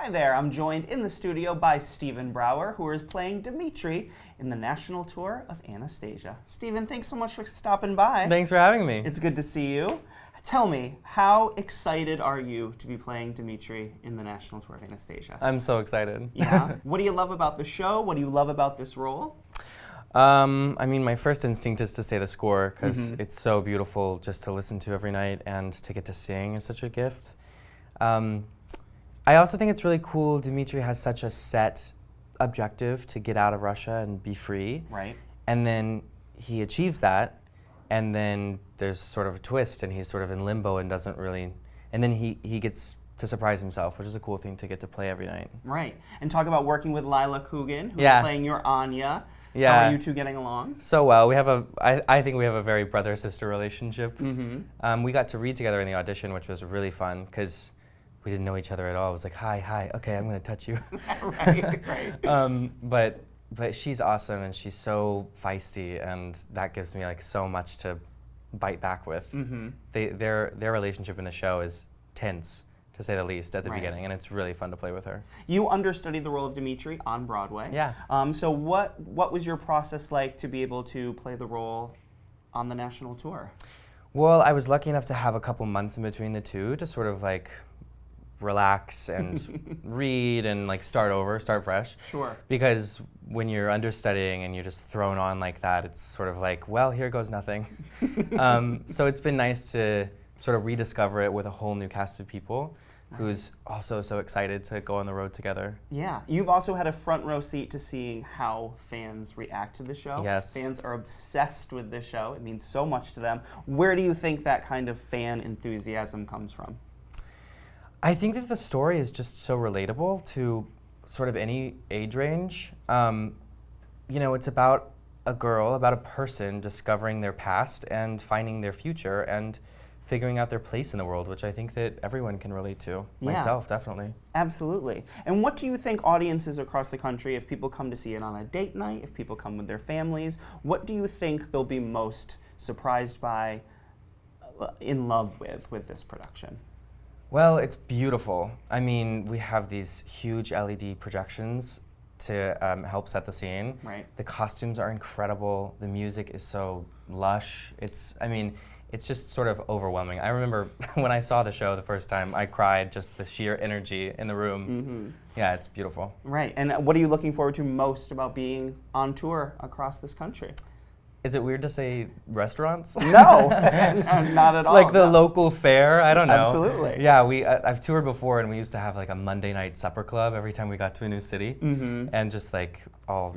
Hi there, I'm joined in the studio by Stephen Brower, who is playing Dmitry in the national tour of Anastasia. Stephen, thanks so much for stopping by. Thanks for having me. It's good to see you. Tell me, how excited are you to be playing Dmitry in the national tour of Anastasia? I'm so excited. Yeah? What do you love about the show? What do you love about this role? I mean, my first instinct is to say the score, because it's so beautiful just to listen to every night, and to get to sing is such a gift. I also think it's really cool Dmitry has such a set objective to get out of Russia and be free. Right. And then he achieves that, and then there's sort of a twist, and he's sort of in limbo and doesn't really, and then he gets to surprise himself, which is a cool thing to get to play every night. Right. And talk about working with Lila Coogan, who's playing your Anya. Yeah. How are you two getting along? So well. We have I think we have a very brother-sister relationship. We got to read together in the audition, which was really fun, because we didn't know each other at all. It was like, hi, okay, I'm gonna touch you. Right. But she's awesome, and she's so feisty, and that gives me like so much to bite back with. Their relationship in the show is tense, to say the least, at the beginning, and it's really fun to play with her. You understudied the role of Dmitry on Broadway. Yeah. So what was your process like to be able to play the role on the national tour? Well, I was lucky enough to have a couple months in between the two to sort of like relax and read and like start fresh. Sure. Because when you're understudying and you're just thrown on like that, it's sort of like, well, here goes nothing. So it's been nice to sort of rediscover it with a whole new cast of people who's also so excited to go on the road together. Yeah. You've also had a front row seat to seeing how fans react to the show. Yes. Fans are obsessed with this show. It means so much to them. Where do you think that kind of fan enthusiasm comes from? I think that the story is just so relatable to sort of any age range. It's about a girl, about a person discovering their past and finding their future and figuring out their place in the world, which I think that everyone can relate to. Yeah. Myself, definitely. Absolutely. And what do you think audiences across the country, if people come to see it on a date night, if people come with their families, what do you think they'll be most surprised by, in love with this production? Well, it's beautiful. I mean, we have these huge LED projections to help set the scene. Right. The costumes are incredible. The music is so lush. It's just sort of overwhelming. I remember when I saw the show the first time, I cried, just the sheer energy in the room. Yeah, it's beautiful. Right. And what are you looking forward to most about being on tour across this country? Is it weird to say restaurants? No, not at all. Like the local fare? I don't know. Absolutely. Yeah, I've toured before, and we used to have like a Monday night supper club every time we got to a new city, and just like all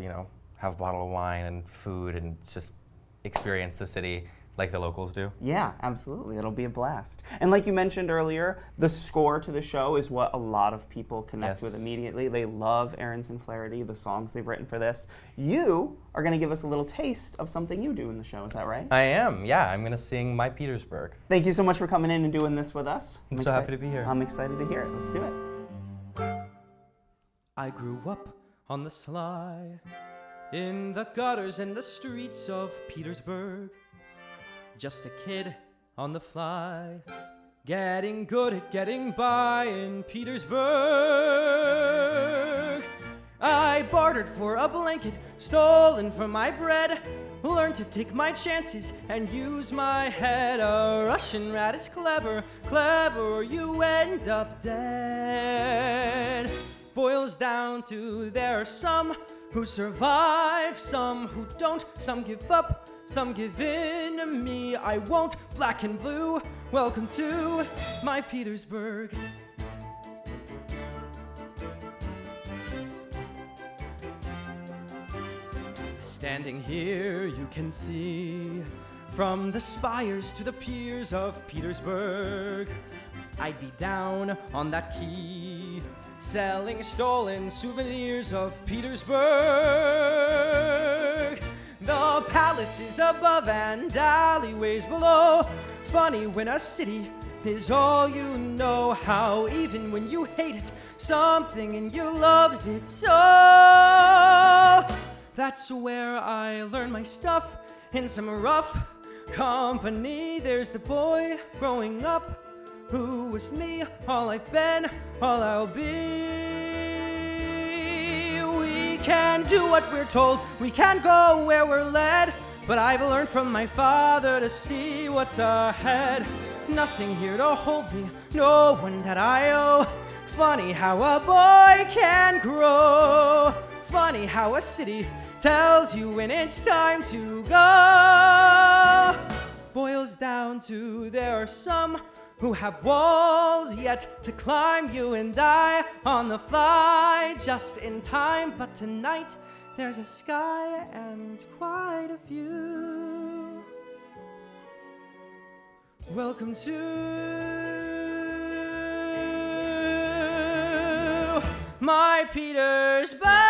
have a bottle of wine and food and just experience the city like the locals do. Yeah, absolutely. It'll be a blast. And like you mentioned earlier, the score to the show is what a lot of people connect with immediately. They love Aronson Flaherty, the songs they've written for this. You are going to give us a little taste of something you do in the show, is that right? I am, yeah. I'm going to sing My Petersburg. Thank you so much for coming in and doing this with us. I'm so happy to be here. I'm excited to hear it. Let's do it. I grew up on the sly, in the gutters and the streets of Petersburg. Just a kid on the fly, getting good at getting by in Petersburg. I bartered for a blanket, stolen from my bread, learned to take my chances and use my head. A Russian rat is clever, or you end up dead. Boils down to there are some who survive, some who don't, some give up, some give in to me. I won't. Black and blue, welcome to my Petersburg. Standing here, you can see from the spires to the piers of Petersburg. I'd be down on that quay, selling stolen souvenirs of Petersburg. The palaces above and alleyways below. Funny when a city is all you know, how even when you hate it, something in you loves it so. That's where I learned my stuff, in some rough company. There's the boy growing up who was me, all I've been, all I'll be. can do what we're told, we can go where we're led. But I've learned from my father to see what's ahead. Nothing here to hold me, no one that I owe. Funny how a boy can grow. Funny how a city tells you when it's time to go. Boils down to there are some who have walls yet to climb. You and I on the fly just in time. But tonight there's a sky and quite a few. Welcome to my Petersburg.